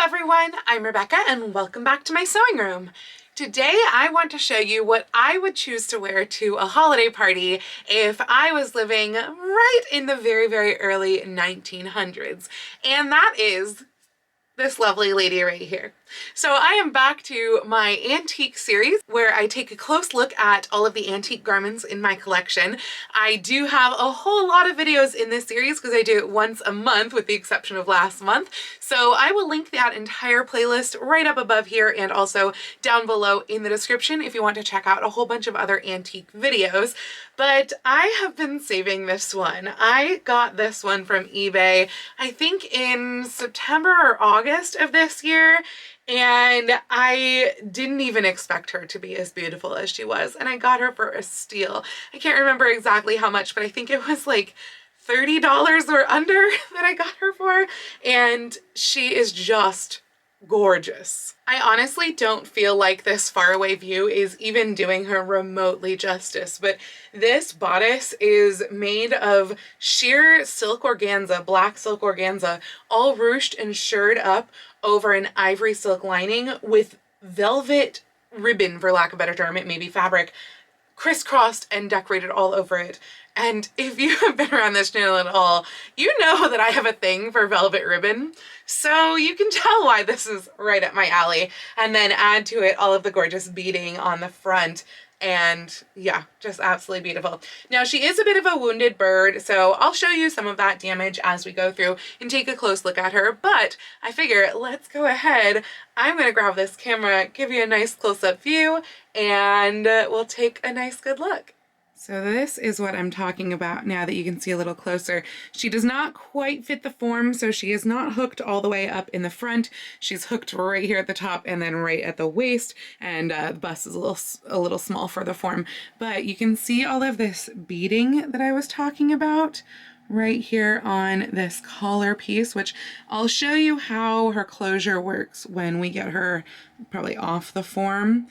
everyone, I'm Rebecca and welcome back to my sewing room. Today I want to show you what I would choose to wear to a holiday party if I was living right in the very early 1900s. And that is this lovely lady right here. So I am back to my antique series where I take a close look at all of the antique garments in my collection. I do have a whole lot of videos in this series because I do it once a month with the exception of last month. So I will link that entire playlist right up above here and also down below in the description if you want to check out a whole bunch of other antique videos. But I have been saving this one. I got this one from eBay, I think in September or August of this year. And I didn't even expect her to be as beautiful as she was. And I got her for a steal. I can't remember exactly how much, but I think it was like $30 or under that I got her for. And she is just gorgeous. I honestly don't feel like this faraway view is even doing her remotely justice, but this bodice is made of sheer silk organza, black silk organza, all ruched and shirred up over an ivory silk lining with velvet ribbon, for lack of a better term, it may be fabric, crisscrossed and decorated all over it. And if you have been around this channel at all, you know that I have a thing for velvet ribbon. So you can tell why this is right up my alley. And then add to it all of the gorgeous beading on the front. And yeah, just absolutely beautiful. Now she is a bit of a wounded bird, so I'll show you some of that damage as we go through and take a close look at her. But I figure let's go ahead. I'm gonna grab this camera, give you a nice close-up view, and we'll take a nice good look. So this is what I'm talking about now that you can see a little closer. She does not quite fit the form, so she is not hooked all the way up in the front. She's hooked right here at the top and then right at the waist, and the bust is a little small for the form. But you can see all of this beading that I was talking about right here on this collar piece, which I'll show you how her closure works when we get her probably off the form.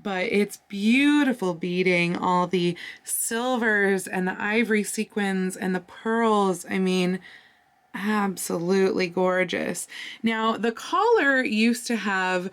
But it's beautiful beading, all the silvers and the ivory sequins and the pearls. I mean, absolutely gorgeous. Now, the collar used to have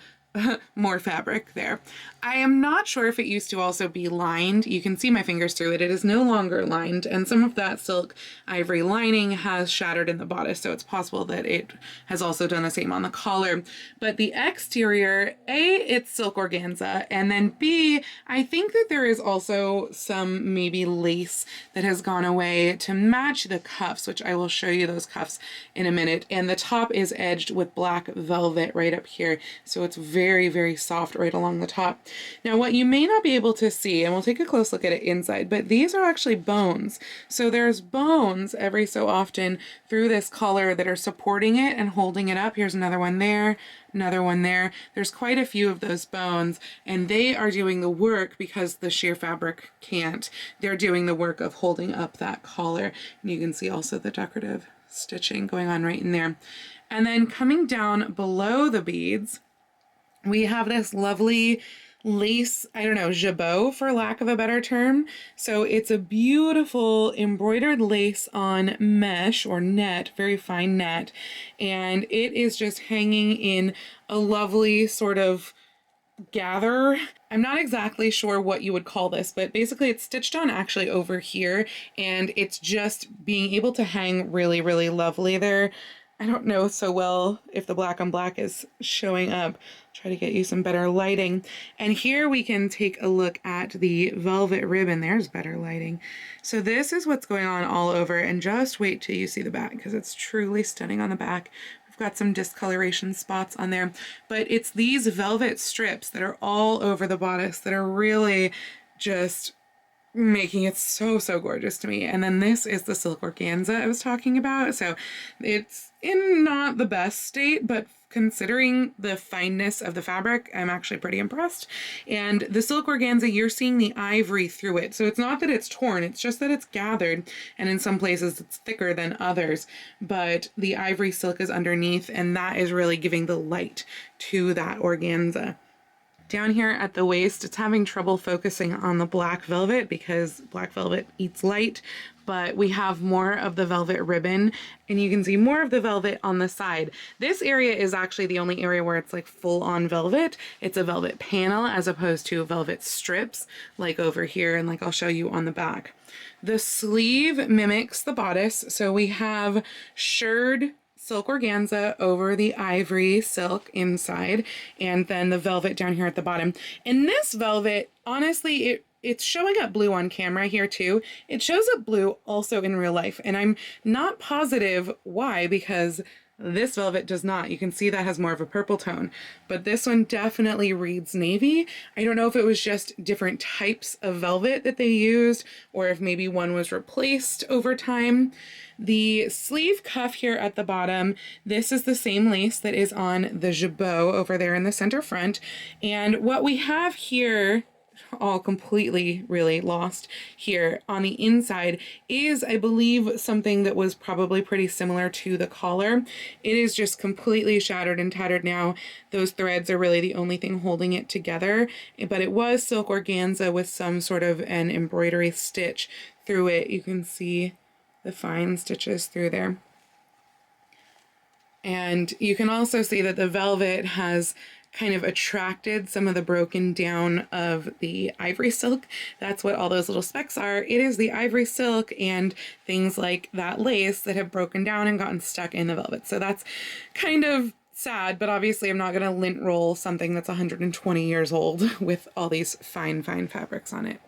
more fabric there. I am not sure if it used to also be lined. You can see my fingers through it. It is no longer lined, and some of that silk ivory lining has shattered in the bodice, so it's possible that it has also done the same on the collar. But the exterior, A, it's silk organza, and then B, I think that there is also some maybe lace that has gone away to match the cuffs, which I will show you those cuffs in a minute. And the top is edged with black velvet right up here, so it's very soft right along the top. Now what you may not be able to see, and we'll take a close look at it inside, but these are actually bones. So there's bones every so often through this collar that are supporting it and holding it up. Here's another one there, another one there. There's quite a few of those bones, and they are doing the work because the sheer fabric can't. They're doing the work of holding up that collar. And you can see also the decorative stitching going on right in there. And then coming down below the beads, we have this lovely lace, I don't know, jabot for lack of a better term. So it's a beautiful embroidered lace on mesh or net, very fine net, and it is just hanging in a lovely sort of gather. I'm not exactly sure what you would call this, but basically it's stitched on actually over here, and it's just being able to hang really lovely there. I don't know so well if the black on black is showing up. Try to get you some better lighting. And here we can take a look at the velvet ribbon. There's better lighting. So this is what's going on all over, and just wait till you see the back because it's truly stunning on the back. We've got some discoloration spots on there, but it's these velvet strips that are all over the bodice that are really just making it so gorgeous to me. And then this is the silk organza I was talking about. So it's in not the best state, but considering the fineness of the fabric, I'm actually pretty impressed. And the silk organza, you're seeing the ivory through it. So it's not that it's torn, it's just that it's gathered, and in some places it's thicker than others, but the ivory silk is underneath, and that is really giving the light to that organza. Down here at the waist, it's having trouble focusing on the black velvet because black velvet eats light, but we have more of the velvet ribbon, and you can see more of the velvet on the side. This area is actually the only area where it's like full on velvet. It's a velvet panel as opposed to velvet strips like over here, and like I'll show you on the back. The sleeve mimics the bodice, so we have shirred silk organza over the ivory silk inside, and then the velvet down here at the bottom. And this velvet, honestly, it's showing up blue on camera here too. It shows up blue also in real life, and I'm not positive why, because this velvet does not. You can see that has more of a purple tone, but this one definitely reads navy. I don't know if it was just different types of velvet that they used, or if maybe one was replaced over time. The sleeve cuff here at the bottom, this is the same lace that is on the jabot over there in the center front. And what we have here, all completely really lost here on the inside, is, I believe, something that was probably pretty similar to the collar. It is just completely shattered and tattered now. Those threads are really the only thing holding it together, but it was silk organza with some sort of an embroidery stitch through it. You can see the fine stitches through there. And you can also see that the velvet has kind of attracted some of the broken down of the ivory silk. That's what all those little specks are. It is the ivory silk and things like that lace that have broken down and gotten stuck in the velvet. So that's kind of sad, but obviously I'm not going to lint roll something that's 120 years old with all these fine fabrics on it.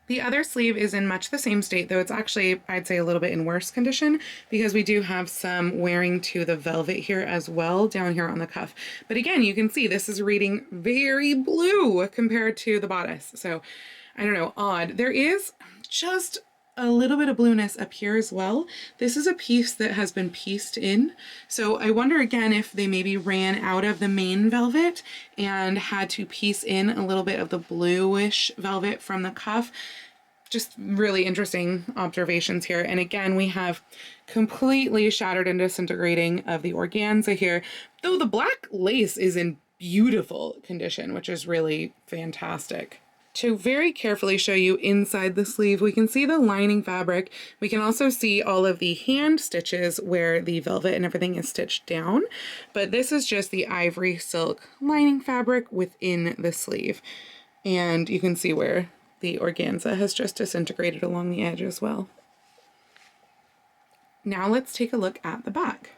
The other sleeve is in much the same state, though it's actually, I'd say, a little bit in worse condition, because we do have some wearing to the velvet here as well down here on the cuff. But again, you can see this is reading very blue compared to the bodice. So I don't know, odd. There is just a little bit of blueness up here as well. This is a piece that has been pieced in. So I wonder again if they maybe ran out of the main velvet and had to piece in a little bit of the bluish velvet from the cuff. Just really interesting observations here. And again, we have completely shattered and disintegrating of the organza here, though the black lace is in beautiful condition, which is really fantastic. To very carefully show you inside the sleeve, we can see the lining fabric. We can also see all of the hand stitches where the velvet and everything is stitched down, but this is just the ivory silk lining fabric within the sleeve. And you can see where the organza has just disintegrated along the edge as well. Now let's take a look at the back.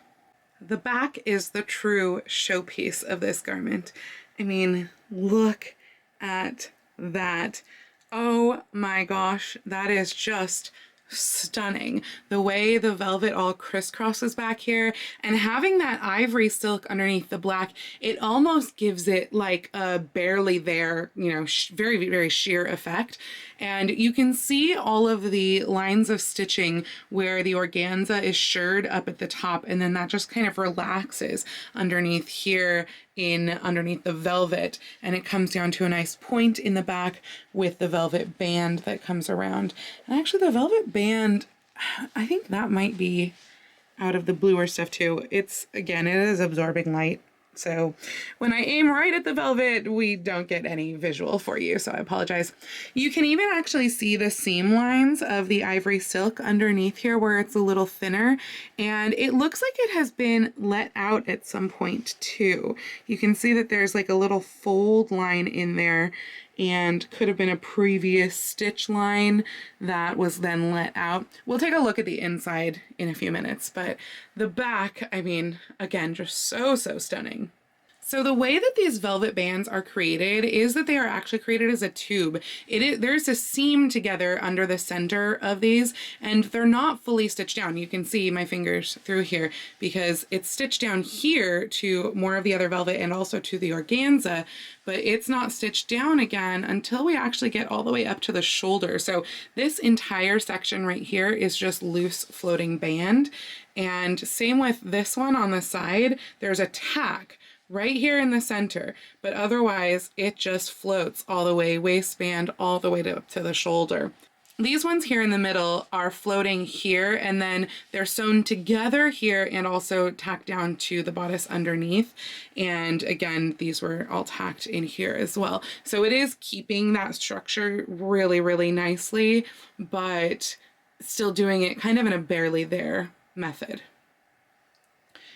The back is the true showpiece of this garment. I mean, look at that. Oh my gosh, that is just stunning. The way the velvet all crisscrosses back here, and having that ivory silk underneath the black, it almost gives it like a barely there, you know, very sheer effect. And you can see all of the lines of stitching where the organza is shirred up at the top, and then that just kind of relaxes underneath here underneath the velvet, and it comes down to a nice point in the back with the velvet band that comes around. And actually the velvet band, I think that might be out of the bluer stuff too. It's, again, it is absorbing light. So when I aim right at the velvet, we don't get any visual for you, so I apologize. You can even actually see the seam lines of the ivory silk underneath here where it's a little thinner, and it looks like it has been let out at some point too. You can see that there's like a little fold line in there, and could have been a previous stitch line that was then let out. We'll take a look at the inside in a few minutes, but the back, I mean, again, just so stunning. So the way that these velvet bands are created is that they are actually created as a tube. There's a seam together under the center of these, and they're not fully stitched down. You can see my fingers through here because it's stitched down here to more of the other velvet and also to the organza, but it's not stitched down again until we actually get all the way up to the shoulder. So this entire section right here is just loose floating band. And same with this one on the side, there's a tack right here in the center, but otherwise it just floats all the way, waistband all the way up to the shoulder. These ones here in the middle are floating here, and then they're sewn together here and also tacked down to the bodice underneath. And again, these were all tacked in here as well. So it is keeping that structure really, really nicely, but still doing it kind of in a barely there method.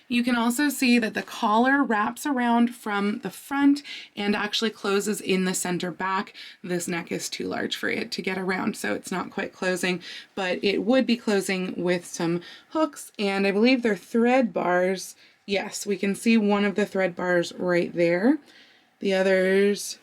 You can also see that the collar wraps around from the front and actually closes in the center back. This neck is too large for it to get around, so it's not quite closing, but it would be closing with some hooks, and I believe they're thread bars. Yes, we can see one of the thread bars right there. The others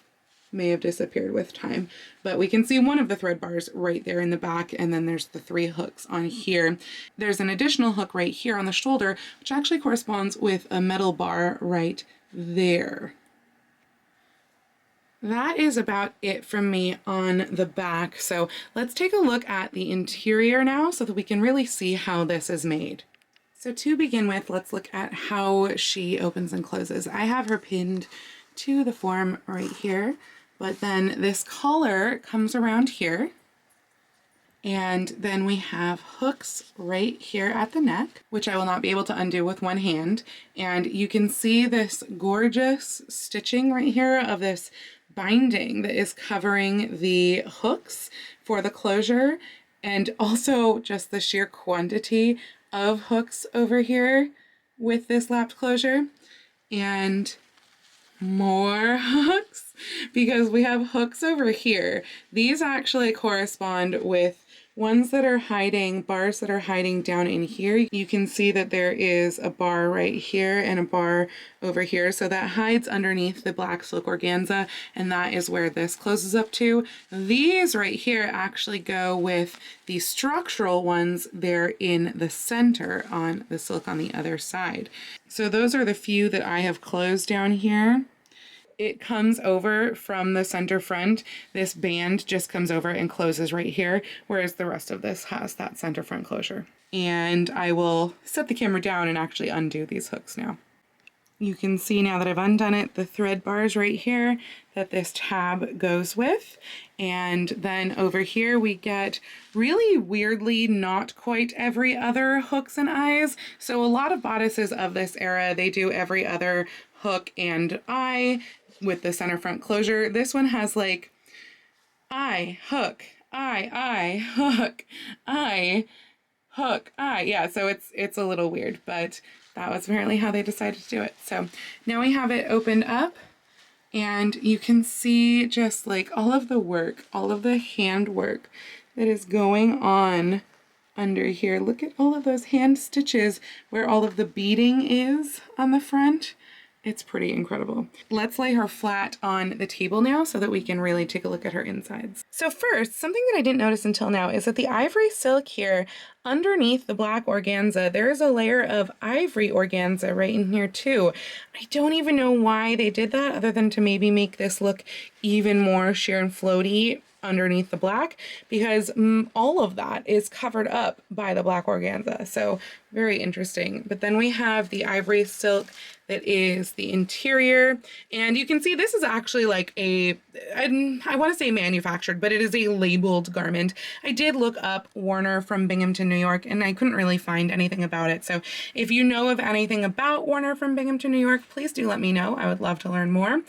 may have disappeared with time, but we can see one of the thread bars right there in the back, and then there's the 3 hooks on here. There's an additional hook right here on the shoulder, which actually corresponds with a metal bar right there. That is about it from me on the back. So let's take a look at the interior now so that we can really see how this is made. So to begin with, let's look at how she opens and closes. I have her pinned to the form right here. But then this collar comes around here, and then we have hooks right here at the neck, which I will not be able to undo with one hand. And you can see this gorgeous stitching right here of this binding that is covering the hooks for the closure, and also just the sheer quantity of hooks over here with this lapped closure. And more hooks, because we have hooks over here. These actually correspond with ones that are hiding, bars that are hiding down in here. You can see that there is a bar right here and a bar over here, so that hides underneath the black silk organza, and that is where this closes up to. These right here actually go with the structural ones there in the center on the silk on the other side. So those are the few that I have closed down here. It comes over from the center front. This band just comes over and closes right here, whereas the rest of this has that center front closure. And I will set the camera down and actually undo these hooks now. You can see now that I've undone it, the thread bars right here that this tab goes with. And then over here we get really weirdly not quite every other hooks and eyes. So a lot of bodices of this era, they do every other hook and eye with the center front closure. This one has like eye, hook, eye, hook, eye, hook, eye. Yeah, so it's a little weird, but that was apparently how they decided to do it. So now we have it opened up, and you can see just like all of the work, all of the hand work that is going on under here. Look at all of those hand stitches where all of the beading is on the front. It's pretty incredible. Let's lay her flat on the table now so that we can really take a look at her insides. So first, something that I didn't notice until now is that the ivory silk here, underneath the black organza, there is a layer of ivory organza right in here too. I don't even know why they did that other than to maybe make this look even more sheer and floaty underneath the black, because all of that is covered up by the black organza. So very interesting. But then we have the ivory silk that is the interior, and you can see this is actually like a, I want to say manufactured, but it is a labeled garment. I did look up Warner from Binghamton, New York, and I couldn't really find anything about it. So if you know of anything about Warner from Binghamton, New York, please do let me know. I would love to learn more.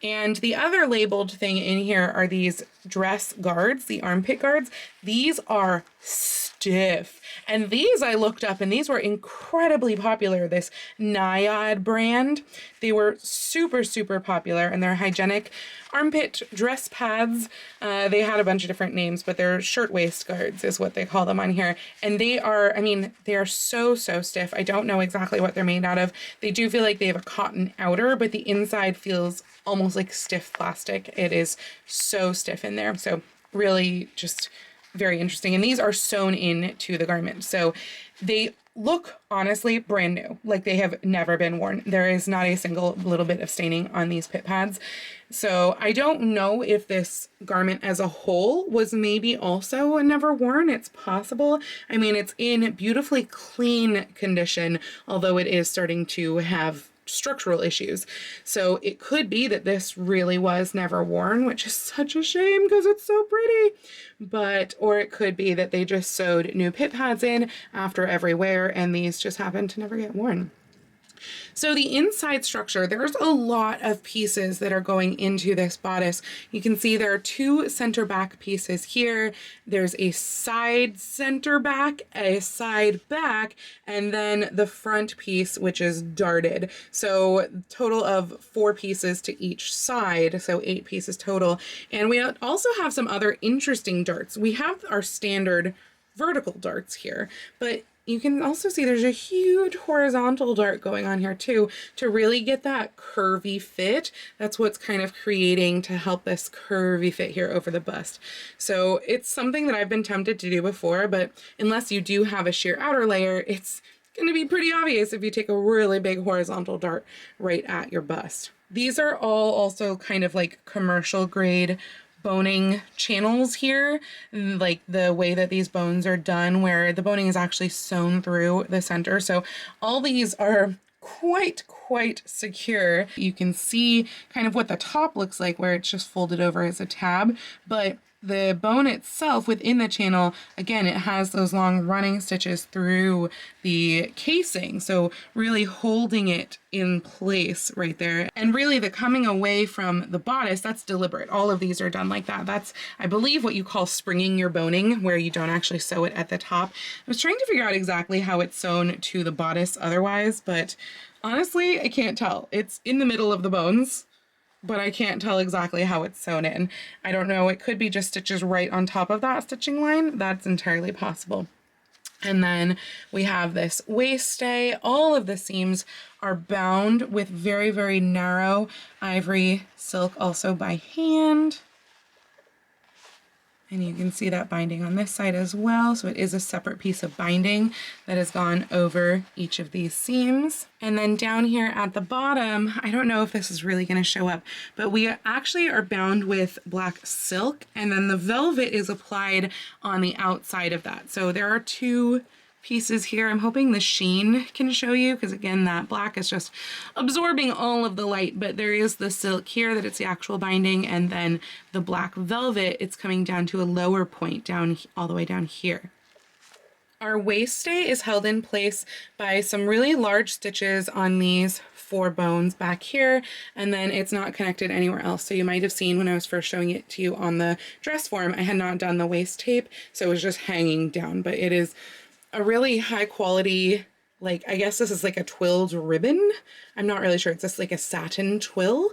And the other labeled thing in here are these dress guards, the armpit guards. These are stiff. And these I looked up, and these were incredibly popular, this Naiad brand. They were super, super popular, and they're hygienic armpit dress pads. They had a bunch of different names, but they're shirtwaist guards is what they call them on here. And they are, I mean, they are so, so stiff. I don't know exactly what they're made out of. They do feel like they have a cotton outer, but the inside feels almost like stiff plastic. It is so stiff in there. So really just very interesting. And these are sewn into the garment. So they look honestly brand new, like they have never been worn. There is not a single little bit of staining on these pit pads. So I don't know if this garment as a whole was maybe also never worn. It's possible. I mean, it's in beautifully clean condition, although it is starting to have structural issues. So it could be that this really was never worn, which is such a shame because it's so pretty. Or it could be that they just sewed new pit pads in after every wear and these just happened to never get worn. So the inside structure, there's a lot of pieces that are going into this bodice. You can see there are two center back pieces here. There's a side center back, a side back, and then the front piece, which is darted. So total of 4 pieces to each side, so 8 pieces total. And we also have some other interesting darts. We have our standard vertical darts here, but you can also see there's a huge horizontal dart going on here too to really get that curvy fit. That's what's kind of creating to help this curvy fit here over the bust. So it's something that I've been tempted to do before, but unless you do have a sheer outer layer, it's going to be pretty obvious if you take a really big horizontal dart right at your bust. These are all also kind of like commercial grade boning channels here, like the way that these bones are done where the boning is actually sewn through the center. So all these are quite secure. You can see kind of what the top looks like where it's just folded over as a tab, but the bone itself within the channel, again, it has those long running stitches through the casing. So really holding it in place right there. And really the coming away from the bodice, that's deliberate. All of these are done like that. That's, I believe, what you call springing your boning, where you don't actually sew it at the top. I was trying to figure out exactly how it's sewn to the bodice otherwise, but honestly, I can't tell. It's in the middle of the bones, but I can't tell exactly how it's sewn in. I don't know, it could be just stitches right on top of that stitching line. That's entirely possible. And then we have this waist stay. All of the seams are bound with very narrow ivory silk, also by hand. And you can see that binding on this side as well. So it is a separate piece of binding that has gone over each of these seams. And then down here at the bottom, I don't know if this is really going to show up, but we actually are bound with black silk, and then the velvet is applied on the outside of that. So there are 2 pieces here. I'm hoping the sheen can show you, because again, that black is just absorbing all of the light, but there is the silk here that it's the actual binding, and then the black velvet, it's coming down to a lower point down all the way down here. Our waist stay is held in place by some really large stitches on these 4 bones back here, and then it's not connected anywhere else. So you might have seen when I was first showing it to you on the dress form, I had not done the waist tape, so it was just hanging down, but it is a really high quality, like, I guess this is like a twilled ribbon. I'm not really sure. It's just like a satin twill.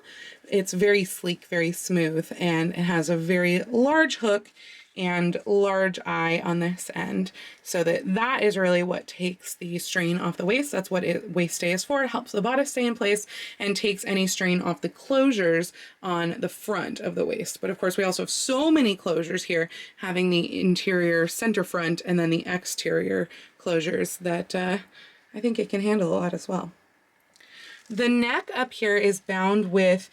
It's very sleek, very smooth, and it has a very large hook and large eye on this end, so that is really what takes the strain off the waist. That's what waist stay is for. It helps the bodice stay in place and takes any strain off the closures on the front of the waist. But of course we also have so many closures here, having the interior center front and then the exterior closures, that I think it can handle a lot as well. The neck up here is bound with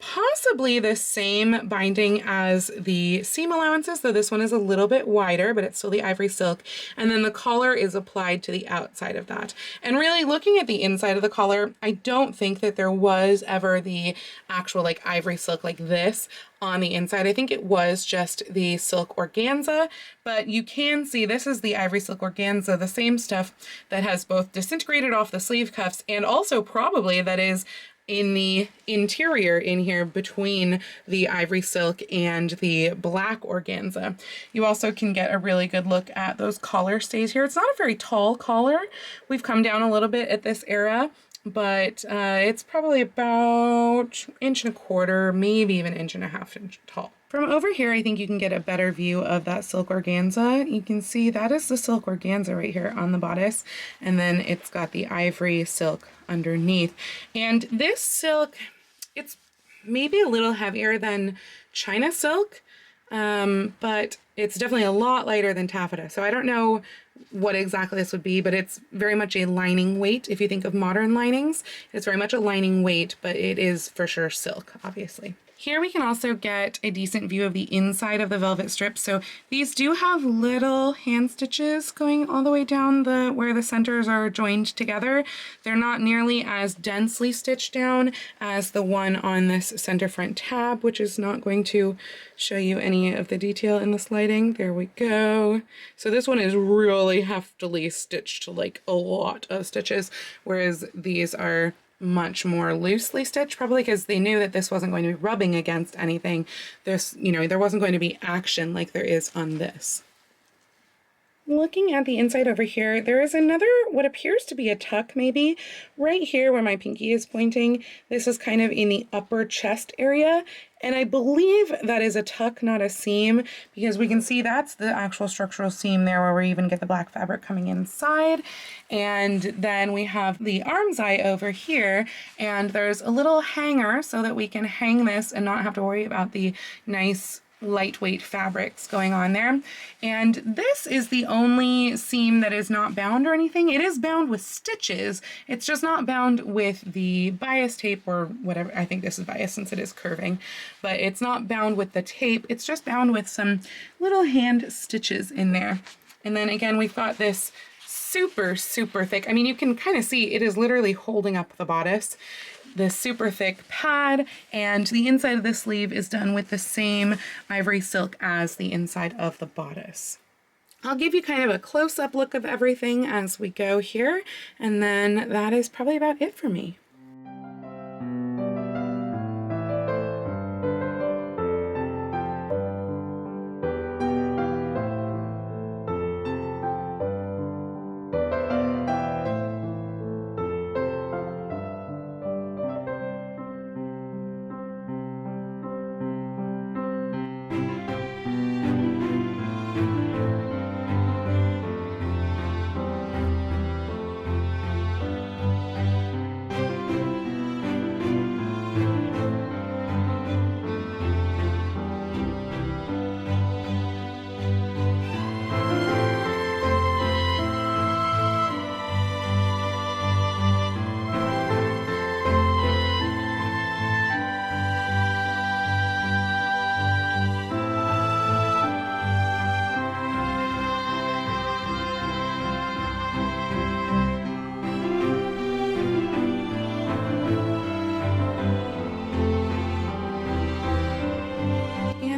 possibly the same binding as the seam allowances, though this one is a little bit wider, but it's still the ivory silk. And then the collar is applied to the outside of that. And really looking at the inside of the collar, I don't think that there was ever the actual like ivory silk like this on the inside. I think it was just the silk organza, but you can see this is the ivory silk organza, the same stuff that has both disintegrated off the sleeve cuffs and also probably that is in the interior in here between the ivory silk and the black organza. You also can get a really good look at those collar stays here. It's not a very tall collar. We've come down a little bit at this era, but it's probably about 1.25 inches, maybe even 1.5 inches tall. From over here, I think you can get a better view of that silk organza. You can see that is the silk organza right here on the bodice, and then it's got the ivory silk underneath. And this silk, it's maybe a little heavier than China silk, but it's definitely a lot lighter than taffeta. So I don't know what exactly this would be, but it's very much a lining weight. If you think of modern linings, it's very much a lining weight, but it is for sure silk, obviously. Here we can also get a decent view of the inside of the velvet strip. So these do have little hand stitches going all the way down where the centers are joined together. They're not nearly as densely stitched down as the one on this center front tab, which is not going to show you any of the detail in this lighting. There we go. So this one is really heftily stitched, like a lot of stitches, whereas these are much more loosely stitched, probably because they knew that this wasn't going to be rubbing against anything. This, you know, there wasn't going to be action like there is on this. Looking at the inside over here, there is another, what appears to be a tuck maybe, right here where my pinky is pointing. This is kind of in the upper chest area, and I believe that is a tuck, not a seam, because we can see that's the actual structural seam there where we even get the black fabric coming inside. And then we have the arm's eye over here, and there's a little hanger so that we can hang this and not have to worry about the nice lightweight fabrics going on there. And this is the only seam that is not bound or anything. It is bound with stitches. It's just not bound with the bias tape or whatever. I think this is bias since it is curving, but it's not bound with the tape. It's just bound with some little hand stitches in there. And then again, we've got this super, super thick. I mean, you can kind of see it is literally holding up the bodice. This super thick pad, and the inside of the sleeve is done with the same ivory silk as the inside of the bodice. I'll give you kind of a close-up look of everything as we go here, and then that is probably about it for me.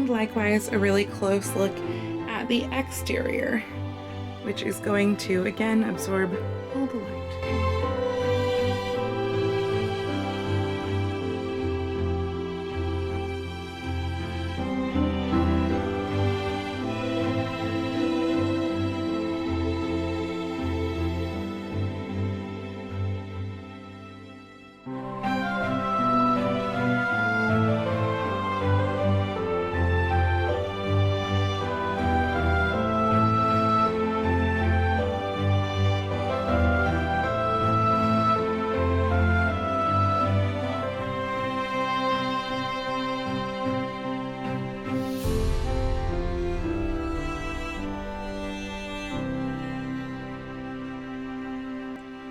Likewise, a really close look at the exterior, which is going to again absorb all the light.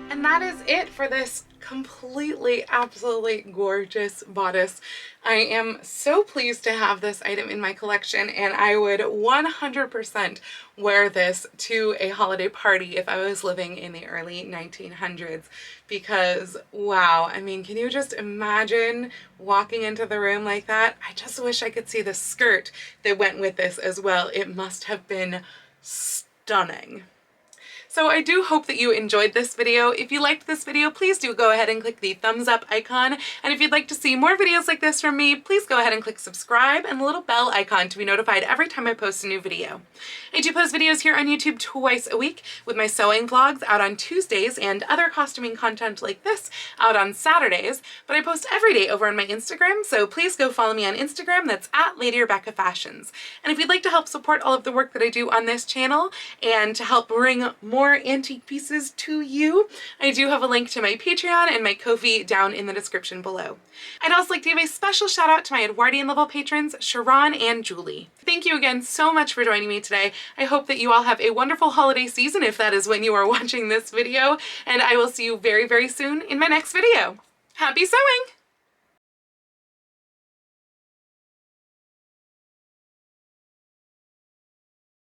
And that is it for this completely, absolutely gorgeous bodice. I am so pleased to have this item in my collection, and I would 100% wear this to a holiday party if I was living in the early 1900s, because wow, I mean, can you just imagine walking into the room like that? I just wish I could see the skirt that went with this as well. It must have been stunning. So I do hope that you enjoyed this video. If you liked this video, please do go ahead and click the thumbs up icon. And if you'd like to see more videos like this from me, please go ahead and click subscribe and the little bell icon to be notified every time I post a new video. I do post videos here on YouTube twice a week, with my sewing vlogs out on Tuesdays and other costuming content like this out on Saturdays, but I post every day over on my Instagram, so please go follow me on Instagram. That's at Lady Rebecca Fashions. And if you'd like to help support all of the work that I do on this channel and to help bring more antique pieces to you, I do have a link to my Patreon and my Ko-fi down in the description below. I'd also like to give a special shout out to my Edwardian level patrons, Sharon and Julie. Thank you again so much for joining me today. I hope that you all have a wonderful holiday season if that is when you are watching this video, and I will see you very, very soon in my next video. Happy sewing!